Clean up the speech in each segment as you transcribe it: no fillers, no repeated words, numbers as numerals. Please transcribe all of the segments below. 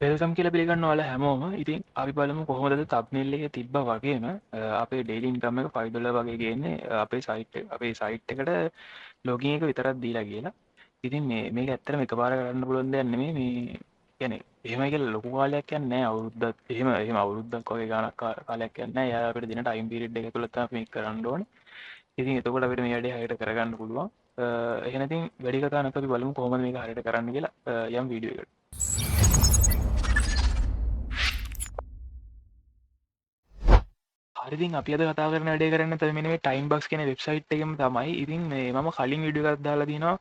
Welcome කියලා පිළිගන්න ඔයාලා හැමෝම. ඉතින් අපි බලමු කොහොමද තම්බ්නෙල් එකේ තිබ්බා වගේම අපේ ඩේලි ඉන්කම් එක $5 වගේ ගේන්නේ අපේ සයිට් එකට ලොගින් එක විතරක් දීලා කියලා. ඉතින් මේක ඇත්තටම එකපාර කරන්න පුළුවන් දෙයක් නෙමෙයි. මේ කියන්නේ එහෙමයි කියලා ලොකු කාලයක් යන්නේ නැහැ. අවුරුද්දක් එහෙම අවුරුද්දක් වගේ ගාණක් කාලයක් යන්නේ නැහැ. යාළුවා අපිට දෙන ටයිම් පීරියඩ් එක තුළ තමයි මේක කරන්න ඕනේ. ඉතින් එතකොට අපිට මේ වැඩේ හරියට කරගන්න පුළුවන්. එහෙනම් ඉතින් වැඩි කතා නැතුව අපි බලමු කොහොමද මේක හරියට කරන්න කියලා යම් වීඩියෝ එකකට. හරිතින් අපි අද කතා කරන වැඩේ කරන්න තව මෙන්න මේ ටයිම් බක්ස් කියන වෙබ්සයිට් එකෙම තමයි. ඉතින් මේ මම කලින් වීඩියෝ එකක් දාලා තිනවා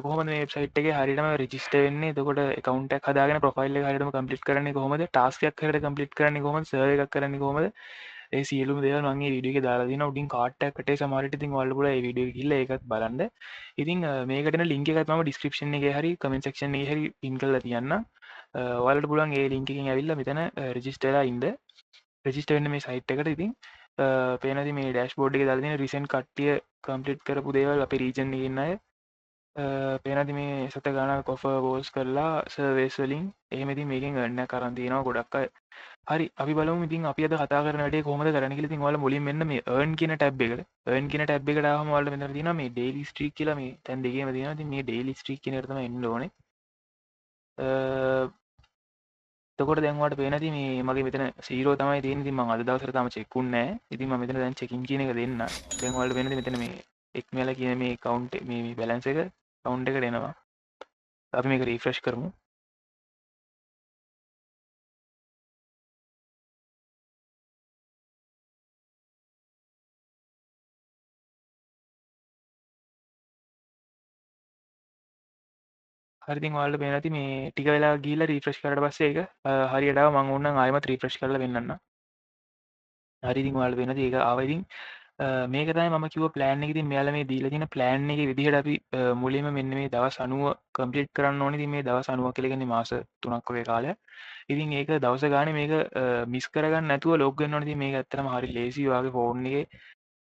කොහොමද මේ වෙබ්සයිට් එකේ හරියටම රෙජිස්ටර් වෙන්නේ. එතකොට account එකක් හදාගෙන ප්‍රොෆයිල් එක හරියටම කම්ප්ලීට් කරන්නේ කොහොමද? ටාස්ක් එකක් හරියට කම්ප්ලීට් කරන්නේ කොහොමද? සර්වර් එකක් කරන්නේ කොහොමද? ඒ සියලුම දේවල් මම මේ වීඩියෝ එකේ දාලා තිනවා. උඩින් කාඩ් එකක් කටේ සමහරට ඉතින් ඔයාලට පුළුවන් මේ වීඩියෝ එක ගිහලා ඒකත් බලන්න. ඉතින් මේකට එන ලින්ක් එකත් මම ඩිස්ක්‍රිප්ෂන් එකේ හරි කමෙන්ට් සෙක්ෂන් එකේ හරි පින් කරලා තියන්නම්. ඔයාලට පුළුවන් ඒ ලින්ක් එකෙන් ඇවිල්ලා මෙතන රෙජිස්ටර් වෙලා ඉන්න. රෙජිස්ටර් වෙන්න මේ සයිට් එකට. ඉතින් පේනති මේ ඩෑෂ්බෝඩ් එකේ දාලා තියෙන රිසෙන්ට් කට්ටිය කම්ප්ලීට් කරපු දේවල් අපේ රීජන් එකේ ඉන්න අය පේනති මේ සත ගානක් ඔෆර් බෝල්ස් කරලා සර්වේස් වලින් එහෙම ඉතින් මේකෙන් earn එකක් අරන් තියෙනවා ගොඩක් අය. හරි අපි බලමු ඉතින් අපි අද කතා කරන වැඩේ කොහොමද කරන්න කියලා. ඉතින් ඔයාලා මුලින් මෙන්න මේ earn කියන ටැබ් එකට earn කියන ටැබ් එකට ආවම ඔයාලට මෙතන තියෙනවා මේ daily streak කියලා මේ දැන් දෙකේම තියෙනවා. ඉතින් මේ daily streak කියන එකට තමයි එන්න ඕනේ. එතකොට දැන් ඔයාලට පේන ඇති මේ මගේ මෙතන 0 තමයි තියෙන්නේ. ඉතින් මම අද දවසට තාම චෙක් වුන්නේ නැහැ. ඉතින් මම මෙතන දැන් චෙකින් කියන එක දෙන්න. දැන් ඔයාලට පේන ඇති මෙතන මේ එක්මෙලා කියන මේ account මේ balance එක account එකට එනවා. අපි මේක රිෆ්‍රෙෂ් කරමු. හරි ඉතින් ඔයාලට පේන ඇති මේ ටික වෙලා ගිහිල්ලා රිෆ්‍රෙෂ් කරලා පස්සේ ඒක හරියට ආව. මම ඕනනම් ආයෙමත් රිෆ්‍රෙෂ් කරලා පෙන්නන්නම්. හරි ඉතින් ඔයාලට පේන ඇති ඒක ආවා. ඉතින් මේක තමයි මම කිව්ව ප්ලෑන් එක. ඉතින් මෙයාලා මේ දීලා තියෙන ප්ලෑන් එකේ විදිහට අපි මුලින්ම මෙන්න මේ දවස් 90 කම්ප්ලීට් කරන්න ඕනේ. ඉතින් මේ දවස් 90 කියලා කියන්නේ මාස 3ක් වගේ කාලයක්. ඉතින් ඒක දවස ගානේ මේක මිස් කරගන්න නැතුව ලොග් වෙන්න ඕනේ. ඉතින් මේක ඇත්තටම හරි ලේසි. ඔයාගේ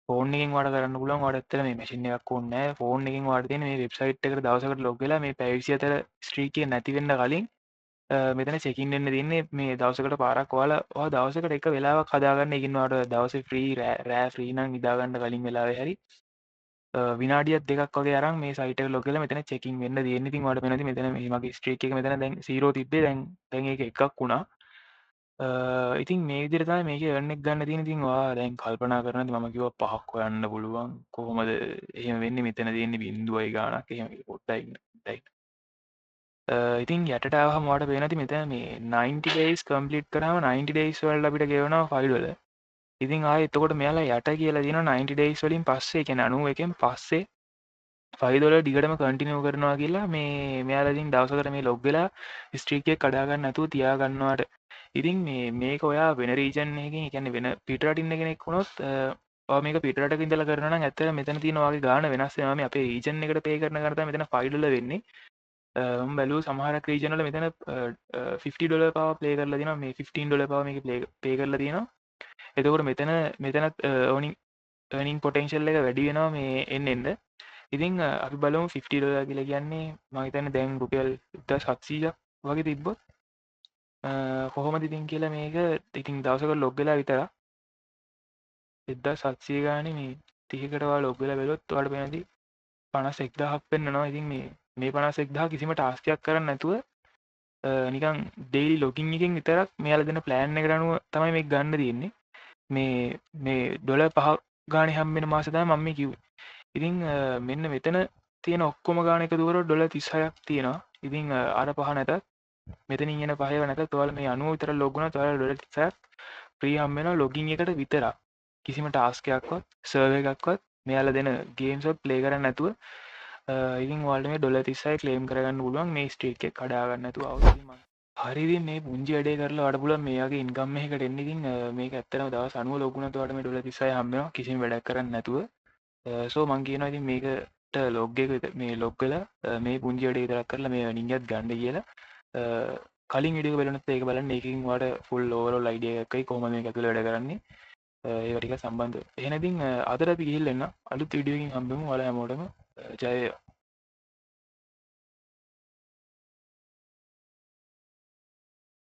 ෆෝන් එකෙන් ඔයාලට කරන්න පුළුවන්. ඔයාලට ඇත්තට මේ මැෂින් එකක් ඕනේ නැහැ. ෆෝන් එකෙන් ඔයාලට තියෙන මේ වෙබ්සයිට් එකට දවසකට ලොග් වෙලා මේ පැය 24 ස්ට්‍රීක් එක නැති වෙන්න කලින් මෙතන චෙකින් වෙන්න තියෙන්නේ. මේ දවසකට පාරක් ඔයාලා දවසකට එක වෙලාවක් හදාගන්න. ඒකින් ඔයාලට දවසේ ෆ්‍රී රෑ ෆ්‍රී නම් නිදා ගන්න කලින් වෙලාවේ හරි විනාඩියක් දෙකක් වගේ අරන් මේ සයිට් එක ලොග් කරලා මෙතන චෙකින් වෙන්න තියෙන්නේ. ඉතින් ඔයාලට වෙනදි මෙතන මේ මගේ ස්ට්‍රීක් එක මෙතන දැන් 0 තිබ්බේ. දැන් ඒක එකක් වුණා. ඉතින් මේ විදිහට තමයි මේකේ earn එක ගන්න තියෙන්නේ. ඉතින් ඔයා දැන් කල්පනා කරනවාද මම කිව්වා 5ක් හොයන්න පුළුවන්. කොහොමද එහෙම වෙන්නේ? මෙතන තියෙන්නේ බිංදුවයි ගාණක්. එහෙම පොඩ්ඩයි ඉන්න. පොඩ්ඩයි ඉන්න. ඉතින් යටට ආවම ඔයාලට පේනවා ඇති මෙතන මේ 90 days complete කරාම 90 days වලට අපිට ගෙවනවා $5. ඉතින් ආයේ එතකොට මෙයාලා යට කියලා තියෙනවා 90 days වලින් පස්සේ කියන්නේ 91 පස්සේ $5 දිගටම කන්ටිනියු කරනවා කියලා මේ මෙයාලා ඉතින් දවසකට මේ ලොග් වෙලා ස්ට්‍රීක් එක කඩා ගන්න නැතුව තියා ගන්නවාට. ඉතින් මේක ඔයා වෙන රීජන් එකකින් ඒ කියන්නේ වෙන පිටරටින් ඉන්න කෙනෙක් වුණොත් ඔයා මේක පිටරටක ඉඳලා කරනවා නම් ඇත්තට මෙතන තියෙන ඔයාගේ ගාණ වෙනස් වෙනවා. මේ අපේ රීජන් එකට පේ කරන කරා තමයි මෙතන $5 වෙන්නේ. මම බැලුවා සමහරක් රීජන් වල මෙතන $50 පව ප්ලේ කරලා තියෙනවා. මේ $15 පව මේක පේ කරලා තියෙනවා. එතකොට මෙතනත් earning potential එක වැඩි වෙනවා මේ එන්න. ඉතින් අපි බලමු $50 කියලා කියන්නේ මම හිතන්නේ දැන් රුපියල් 1700ක් වගේ තිබ්බොත් කොහොමද ඉතින් කියලා මේක ඉතින් දවසකට ලොග් වෙලා විතරක් 1700 ගානේ මේ 30කට ඔයාලා ලොග් වෙලා බැලුවොත් ඔයාලට වෙනදී 51000ක් පෙන්නනවා. ඉතින් මේ 51000 කිසිම ටාස්ක් එකක් කරන්නේ නැතුව නිකන් ඩේලි ලොගින් එකෙන් විතරක් මෙයාලා දෙන ප්ලෑන් එකට අනුව තමයි මේක ගන්න තියෙන්නේ. මේ $5 ගානේ හම්බෙන මාසෙ තමයි මම මේ කිව්වේ. ඉතින් මෙන්න මෙතන තියෙන ඔක්කොම ගාන එකතු කරොත් $36ක් තියෙනවා. ඉතින් අර පහ නැතත් මෙතනින් එන පහේව නැතත් ඔයාලා මේ 90 විතර ලොග් වුණාත් ඔයාලා $36ක් ෆ්‍රී හම්බ වෙනවා ලොගින් එකට විතරක්. කිසිම ටාස්ක් එකක්වත් සර්වර් එකක්වත් මෙයාලා දෙන ගේම්ස් එකක් ප්ලේ කරන්නේ නැතුව ඉතින් ඔයාලට මේ $36 ක්ලේම් කරගන්න පුළුවන් මේ ස්ට්‍රීක් එක කඩා ගන්න නැතුව අවුරුද්දේ මං. හරි ඉතින් මේ පුංචි වැඩේ කරලා ඔයාලට පුළුවන් මේ වගේ ඉන්කම් එකකට එන්න. ඉතින් මේක ඇත්තටම දවස් 90 ලොග් වුණාත් ඔයාලට මේ $36 හම්බ වෙනවා කිසිම වැඩක් කරන්නේ නැතුව. සෝ මං කියනවා ඉතින් මේකට ලොග් එක මේ ලොග් වෙලා මේ පුංචි වැඩේ විතරක් කරලා මේ earning එකත් ගන්න කියලා. කලින් වීඩියෝ එක බලනත් ඒක බලන්න. ඒකකින් ඔයාලට full overall idea එකක් එයි කොහොමද මේක ඇතුළේ වැඩ කරන්නේ. ඒවා ටික සම්බන්ධව. එහෙනම් ඉතින් අදට අපි ගිහිල්ලා එන්න අලුත් වීඩියෝ එකකින් හම්බෙමු. ඔයාලා හැමෝටම ජය වේවා.